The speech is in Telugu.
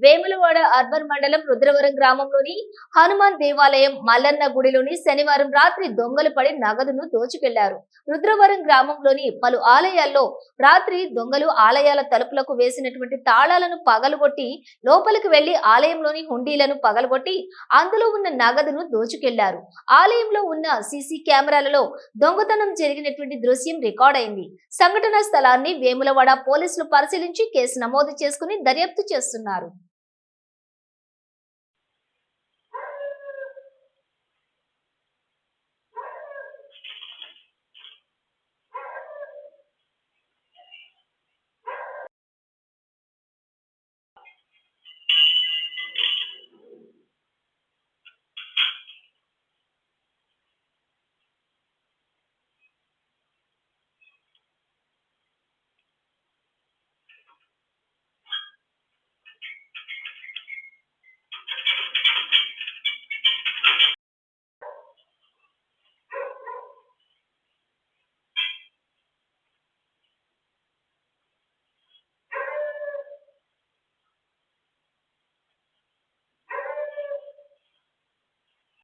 వేములవాడ అర్బన్ మండలం రుద్రవరం గ్రామంలోని హనుమాన్ దేవాలయం మల్లన్న గుడిలోని శనివారం రాత్రి దొంగలు పడి నగదును దోచుకెళ్లారు. రుద్రవరం గ్రామంలోని పలు ఆలయాల్లో రాత్రి దొంగలు ఆలయాల తలుపులకు వేసినటువంటి తాళాలను పగలగొట్టి లోపలికి వెళ్లి ఆలయంలోని హుండీలను పగలగొట్టి అందులో ఉన్న నగదును దోచుకెళ్లారు. ఆలయంలో ఉన్న సీసీ కెమెరాలలో దొంగతనం జరిగినటువంటి దృశ్యం రికార్డ్ అయింది. సంఘటనా స్థలాన్ని వేములవాడ పోలీసులు పరిశీలించి కేసు నమోదు చేసుకుని దర్యాప్తు చేస్తున్నారు.